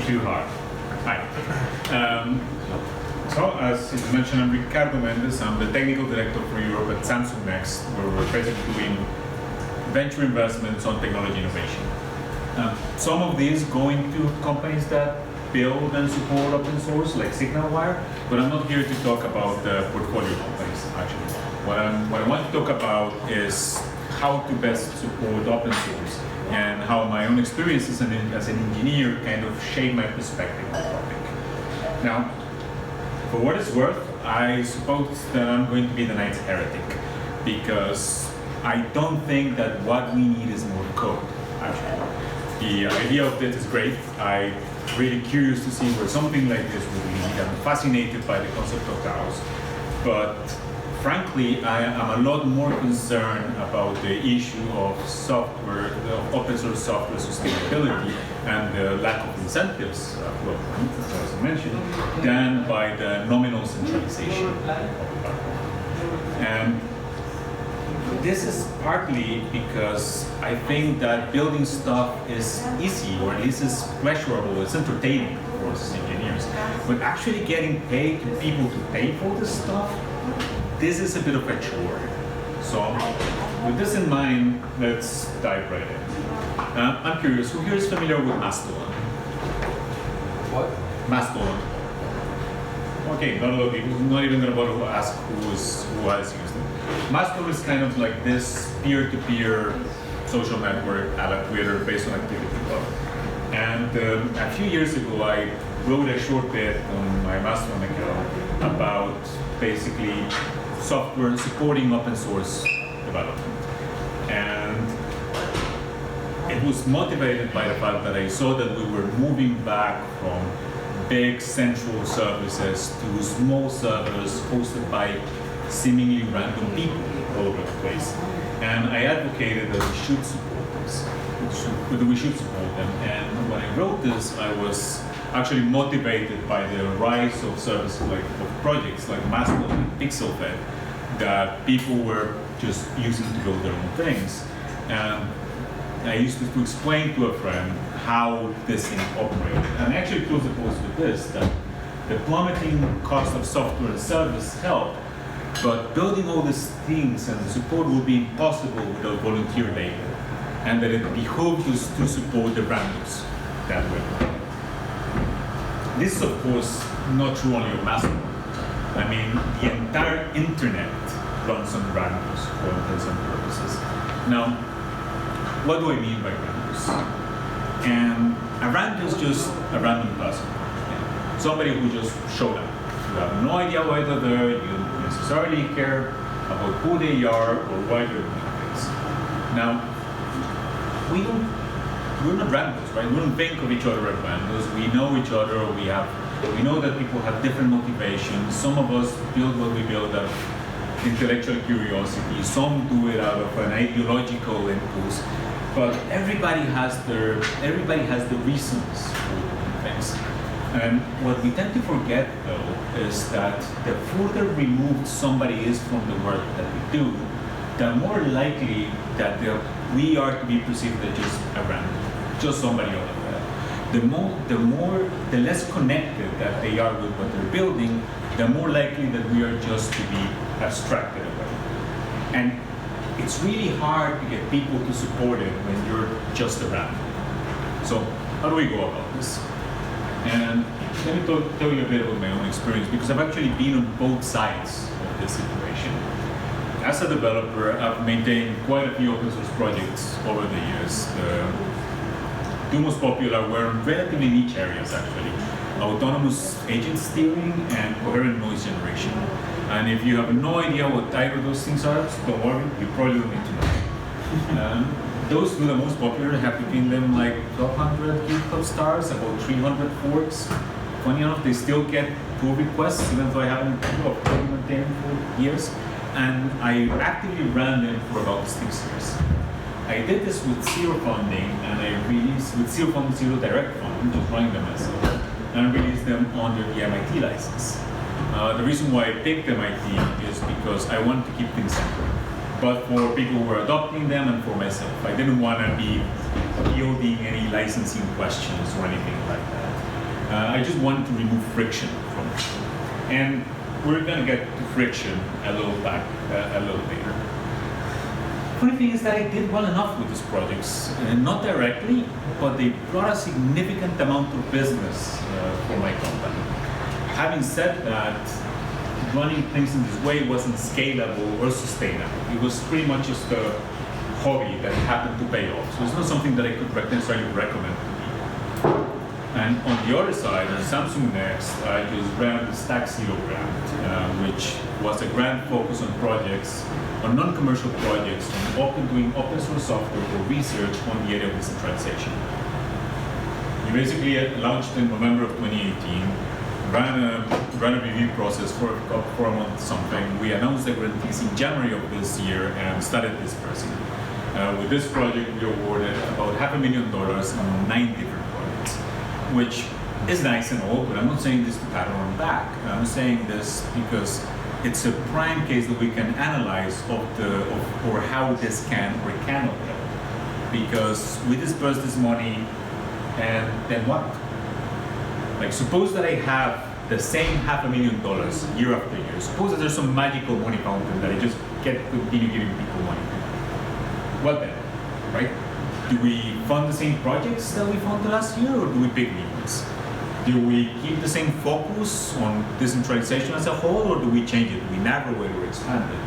too hard. Hi. So, as you mentioned, I'm Ricardo Méndez. I'm the technical director for Europe at Samsung Next, where we're basically doing venture investments on technology innovation. Some of these go into companies that build and support open source, like SignalWire, but I'm not here to talk about the portfolio companies, actually. What I want to talk about is how to best support open source and how my own experience as an engineer kind of shaped my perspective on the topic. Now, for what it's worth, I suppose that I'm going to be the night's heretic, because I don't think that what we need is more code, actually. The idea of it is great. I'm really curious to see where something like this would lead. I'm fascinated by the concept of DAOs, but frankly, I am a lot more concerned about the issue of software, of open source software sustainability and the lack of incentives, as I mentioned, than by the nominal centralization of the platform. And this is partly because I think that building stuff is easy, or at least is pleasurable, it's entertaining for us as engineers. But actually getting paid to people to pay for this stuff, this is a bit of a chore. So with this in mind, let's dive right in. I'm curious, who here is familiar with Mastodon? What? Mastodon. Okay, not a lot of people, not even gonna bother to ask who has used it. Mastodon is kind of like this peer-to-peer social network a la Twitter based on ActivityPub. And a few years ago, I wrote a short bit on my Mastodon account about basically software supporting open source development. And it was motivated by the fact that I saw that we were moving back from big central services to small servers hosted by seemingly random people all over the place. And I advocated that we should support this, that we should support them. And when I wrote this, I was actually motivated by the rise of services of projects like Mastodon and PixelFed that people were just using to build their own things. And I used to explain to a friend how this thing operated. And I actually closed the post with this, that the plummeting cost of software and service help, but building all these things and the support would be impossible without volunteer labor, and that it behooved us to support the Randos that way. This is, of course, not true only of Mastodon. I mean, the entire internet runs on Randos for all intents and purposes. Now, what do I mean by Randos? And a rando is just a random person. Somebody who just showed up. You have no idea why they're there, you don't necessarily care about who they are or why they're doing things. Now, we're not randos, right? We don't think of each other as randos. We know each other, we know that people have different motivations. Some of us build what we build out of intellectual curiosity. Some do it out of an ideological impulse. But everybody has the reasons for doing things. And what we tend to forget, though, is that the further removed somebody is from the work that we do, the more likely that we are to be perceived as just a random, just somebody out of that. The less connected that they are with what they're building, the more likely that we are just to be abstracted away. And it's really hard to get people to support it when you're just a random. So how do we go about this? And let me tell you a bit about my own experience, because I've actually been on both sides of this situation. As a developer, I've maintained quite a few open source projects over the years. The two most popular were in relatively niche areas, actually. Autonomous agent steering and coherent noise generation. And if you have no idea what either of those things are, don't worry, you probably don't need to know. Those two, the most popular, have between them like 1,200 GitHub stars, about 300 forks. Funny enough, they still get pull requests, even though I haven't maintained them for years. And I actively ran them for about 6 years. I did this with zero funding, and I released, with zero funding, zero direct funding, just running them myself, and I released them under the MIT license. The reason why I picked MIT is because I wanted to keep things simple. But for people who were adopting them and for myself, I didn't want to be fielding any licensing questions or anything like that. I just wanted to remove friction from it. And we're going to get to friction a little later. Funny thing is that I did well enough with these projects, not directly, but they brought a significant amount of business for my company. Having said that, running things in this way wasn't scalable or sustainable. It was pretty much just a hobby that happened to pay off. So it's not something that I could necessarily recommend to people. And on the other side, at Samsung Next, I just ran the Stack Zero grant, which was a grant focused on projects, on non-commercial projects, on doing open source software for research on the area of decentralization. We basically launched in November of 2018, ran a review process for a month something. We announced the grantees in January of this year and started dispersing. With this project, we awarded about $500,000 on 9 different projects, which is nice and all, but I'm not saying this to pat our own back. I'm saying this because it's a prime case that we can analyze or how this can or cannot help. Because we disperse this money, and then what? Like, suppose that I have the same $500,000 year after year. Suppose that there's some magical money fountain that I just get to continue giving people money. What then, right? Do we fund the same projects that we funded last year, or do we pick new ones? Do we keep the same focus on decentralization as a whole, or do we change it? Do we narrow it or expand it?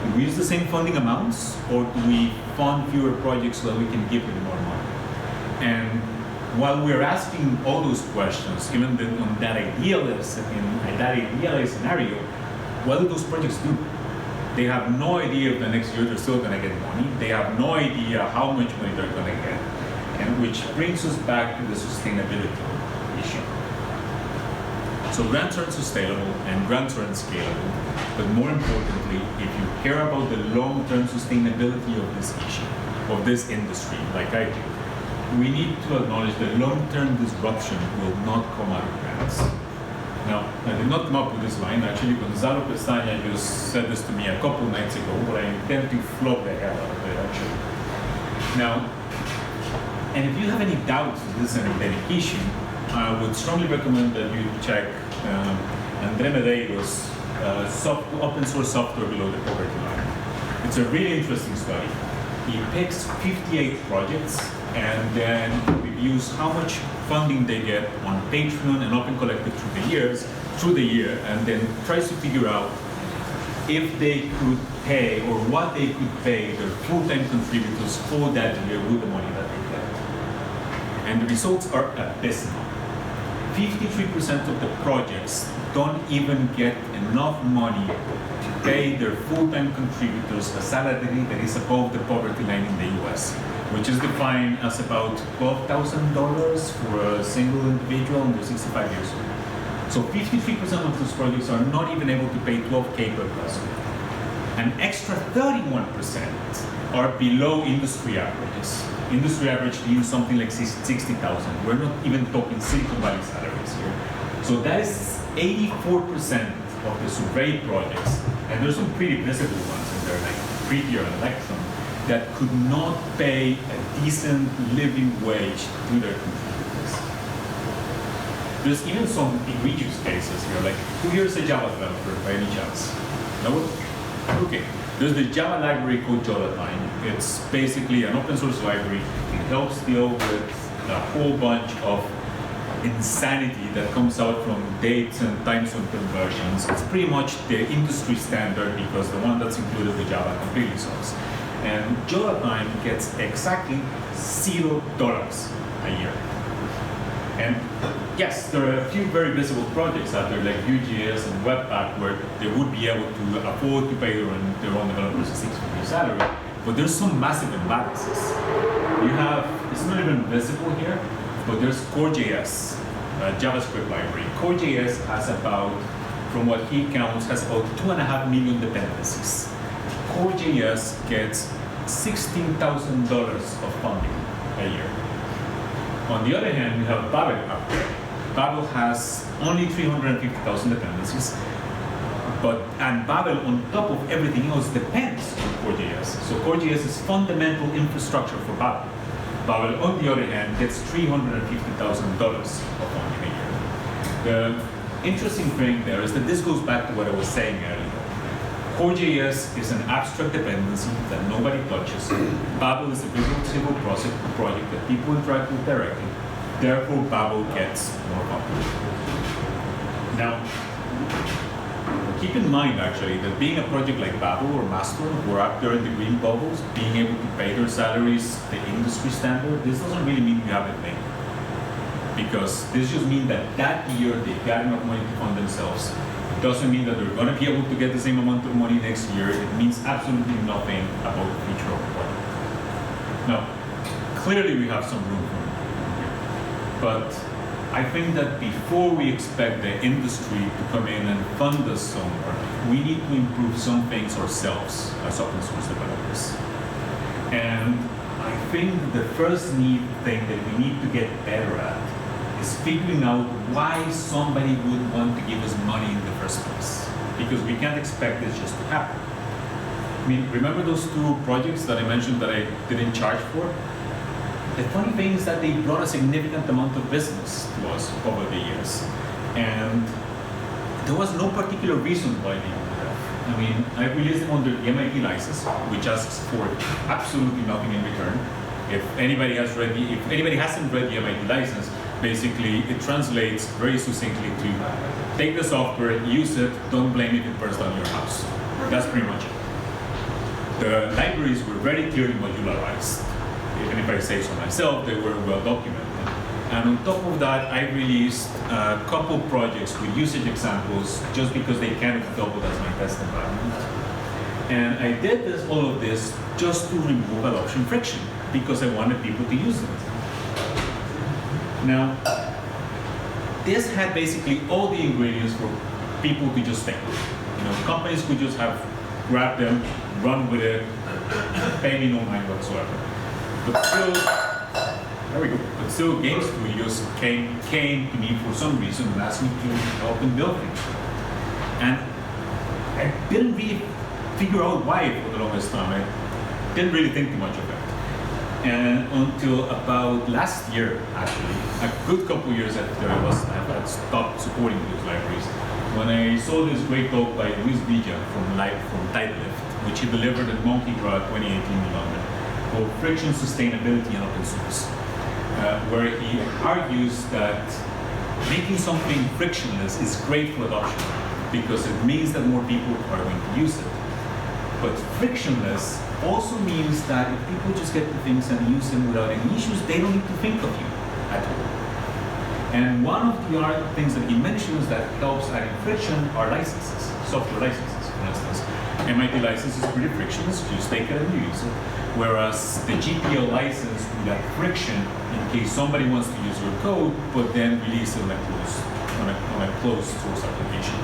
Do we use the same funding amounts, or do we fund fewer projects so that we can give them more money? And while we're asking all those questions, even on that idealized scenario, what do those projects do? They have no idea if the next year they're still going to get money. They have no idea how much money they're going to get. And which brings us back to the sustainability issue. So grants are unsustainable and grants are unscalable. But more importantly, if you care about the long-term sustainability of this issue, of this industry, like I do, we need to acknowledge that long-term disruption will not come out of grants. Now, I did not come up with this line. Actually, Gonzalo Pestaña just said this to me a couple nights ago, but I intend to flog the hell out of it, actually. Now, and if you have any doubts if this is an endemic issue, I would strongly recommend that you check Andre Medeiros' open source software below the poverty line. It's a really interesting study. He picks 58 projects and then reviews how much funding they get on Patreon and Open Collective through the year, and then tries to figure out if they could pay or what they could pay their full-time contributors for that year with the money that they get. And the results are abysmal. 53% of the projects don't even get enough money to pay their full-time contributors a salary that is above the poverty line in the US, which is defined as about $12,000 for a single individual under 65 years old. So 53% of those projects are not even able to pay $12K per person. An extra 31% are below industry averages. Industry average being something like 60,000. We're not even talking Silicon Valley salaries here. So that is 84% of the surveyed projects, and there's some pretty visible ones in there, like Prettier and Electron, that could not pay a decent living wage to their contributors. There's even some egregious cases here, like who here is a Java developer by any chance? No? Okay. There's the Java library called Jolatime. It's basically an open source library. It helps deal with a whole bunch of insanity that comes out from dates and time zone conversions. It's pretty much the industry standard because the one that's included with Java completely sucks. And Jolatime gets exactly $0 a year. And yes, there are a few very visible projects out there like Vue.js and Webpack where they would be able to afford to pay their own developers a six-figure salary, but there's some massive imbalances. You have, it's not even visible here, but there's Core.js, a JavaScript library. Core.js has about, from what he counts, has about 2.5 million dependencies. Core.js gets $16,000 of funding a year. On the other hand, we have Babel up there. Babel has only 350,000 dependencies, and Babel, on top of everything else, depends on Core.js. So Core.js is fundamental infrastructure for Babel. Babel, on the other hand, gets $350,000 of funding a year. The interesting thing there is that this goes back to what I was saying earlier. Core.js is an abstract dependency that nobody touches. Babel is a visual civil project that people interact with directly. Therefore, Babel gets more popular. Now, keep in mind actually that being a project like Babel or Mastodon, who are up there in the green bubbles, being able to pay their salaries the industry standard, this doesn't really mean you haven't made. Because this just means that that year they've got enough money to fund themselves. It doesn't mean that they're going to be able to get the same amount of money next year. It means absolutely nothing about the future of the project. Now, clearly we have some room for it. But I think that before we expect the industry to come in and fund us somewhere, we need to improve some things ourselves as open source developers. And I think the first thing that we need to get better at is figuring out why somebody would want to give us money in the first place. Because we can't expect this just to happen. I mean, remember those two projects that I mentioned that I didn't charge for? The funny thing is that they brought a significant amount of business to us over the years. And there was no particular reason why they did that. I mean, I released them under the MIT license, which asks for absolutely nothing in return. If anybody hasn't read the MIT license, basically it translates very succinctly to take the software, use it, don't blame it if it burns down your house. That's pretty much it. The libraries were very clearly modularized. Even if I say so myself, they were well documented. And on top of that, I released a couple projects with usage examples just because they kind of doubled as my test environment. And I did all of this just to remove adoption friction because I wanted people to use it. Now, this had basically all the ingredients for people to just take. You know, companies could just have grabbed them, run with it, pay me no mind whatsoever. But still, there we go. But still, game studios came to me for some reason and asked me to help them build things. And I didn't really figure out why for the longest time. I didn't really think too much of it. And until about last year, actually, a good couple years after I had stopped supporting those libraries, when I saw this great talk by Luis Villa from TideLift, which he delivered at Monkey Draw 2018 in London, called Friction, Sustainability, and Open Source, where he argues that making something frictionless is great for adoption because it means that more people are going to use it. But frictionless also means that if people just get the things and use them without any issues, they don't need to think of you at all. And one of the other things that he mentions that helps adding friction are licenses, software licenses, for instance. MIT license is pretty frictionless, you just take it and you use it. Whereas the GPL license would add friction in case somebody wants to use your code, but then release it on a closed source application.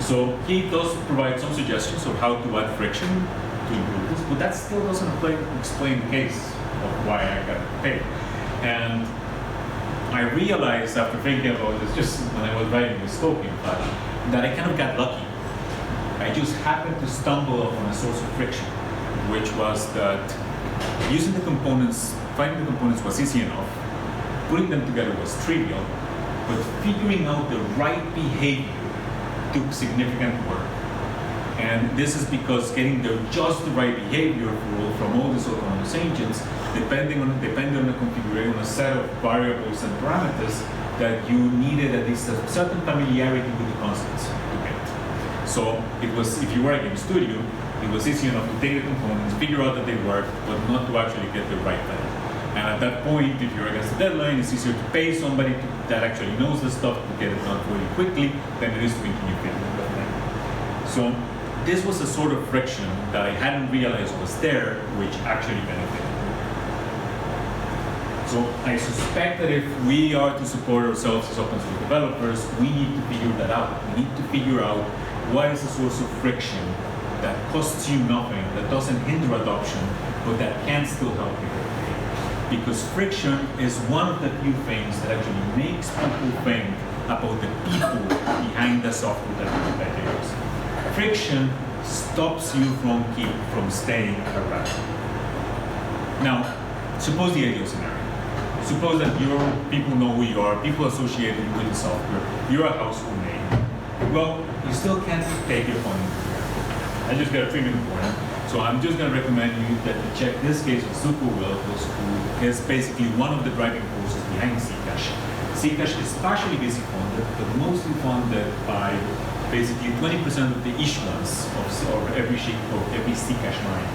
So he does provide some suggestions of how to add friction to improve this, but that still doesn't explain the case of why I got paid. And I realized after thinking about this, just when I was writing this talk, in fact, that I kind of got lucky. I just happened to stumble upon a source of friction, which was that using the components, finding the components was easy enough, putting them together was trivial, but figuring out the right behavior took significant work. And this is because getting just the right behavior from all these autonomous agents, depending on the configuration, on a set of variables and parameters that you needed at least a certain familiarity with the concepts to get. So it was, if you were a game studio, it was easy enough to take the components, figure out that they work, but not to actually get the right value. And at that point, if you're against the deadline, it's easier to pay somebody that actually knows the stuff to get it done really quickly than it is to continue figuring it out. So this was a sort of friction that I hadn't realized was there, which actually benefited me. So I suspect that if we are to support ourselves as open source developers, we need to figure that out. We need to figure out what is the source of friction that costs you nothing, that doesn't hinder adoption, but that can still help you. Because friction is one of the few things that actually makes people think about the people behind the software that they use. Friction stops you from staying around. Now, suppose the ideal scenario. Suppose that people know who you are, people associated with the software, you're a household name. Well, you still can't take your phone. I just got a 3-minute warning. So I'm just going to recommend you that you check this case of Superwelcos, who is basically one of the driving forces behind Zcash. Zcash is partially VC funded, but mostly funded by basically 20% of the issuance of every Zcash mine.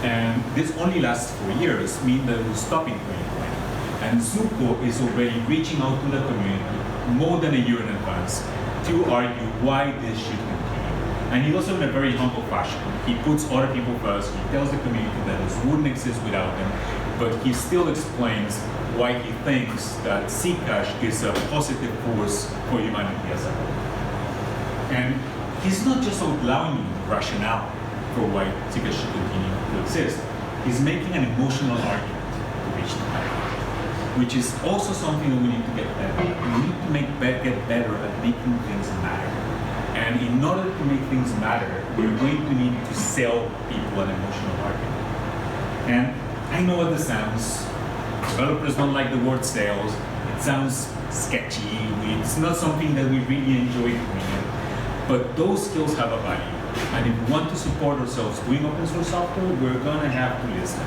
And this only lasts for years, meaning that it will stop in 2020. And Zuko is already reaching out to the community more than a year in advance to argue why this should continue. And he also in a very humble fashion. He puts other people first, he tells the community that this wouldn't exist without them, but he still explains why he thinks that Zcash is a positive force for humanity as a whole. And he's not just outlining the rationale for why Zcash should continue to exist. He's making an emotional argument to reach the point, which is also something that we need to get better at. We need to get better at making things matter. And in order to make things matter, we're going to need to sell people an emotional argument. And I know what this sounds. Developers don't like the word sales. It sounds sketchy. It's not something that we really enjoy doing. But those skills have a value. And if we want to support ourselves doing open source software, we're going to have to listen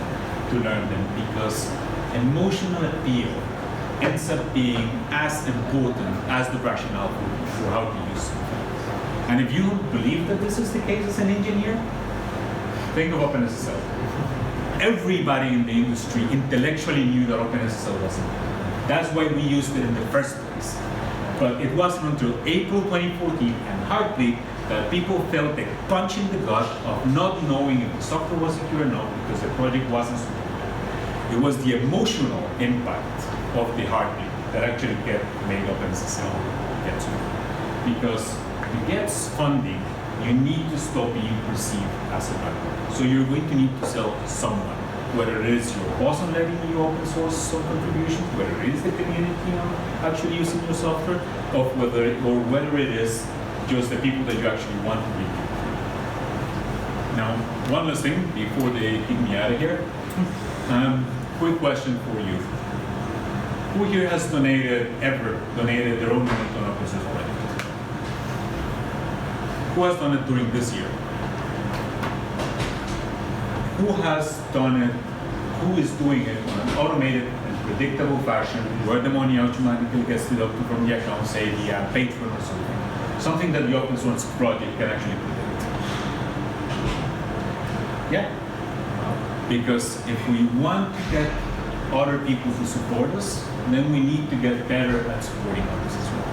to learn them, because emotional appeal ends up being as important as the rationale for how to use something. And if you don't believe that this is the case as an engineer, think of OpenSSL. Everybody in the industry intellectually knew that OpenSSL wasn't good. That's why we used it in the first place. But it wasn't until April 2014 and Heartbleed that people felt a punch in the gut of not knowing if the software was secure or not because the project wasn't supported. It was the emotional impact of the Heartbleed that actually made OpenSSL get to. Because to get funding, you need to stop being perceived as a backward. So you're going to need to sell to someone, whether it is your boss on letting you open source some contributions, whether it is the community actually using your software, or whether it is just the people that you actually want to read. Now, one last thing before they kick me out of here. Quick question for you. Who here has ever donated their own money to an open source project? Who has done it during this year? Who has done it, who is doing it in an automated and predictable fashion, where the money automatically gets deducted from the account, say via Patreon or something? Something that the open source project can actually predict. Yeah. Because if we want to get other people to support us, then we need to get better at supporting others as well.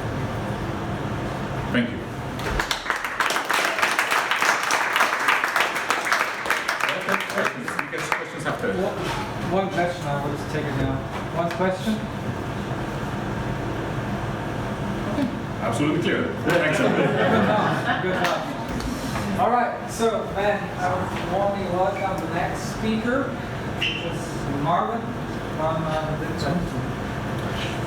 Thank you. Questions after. One question, I will take it down. One question? Absolutely clear. Excellent. Good enough. Good enough. All right, so then I would warmly welcome the next speaker, which is Marvin from ditCraft.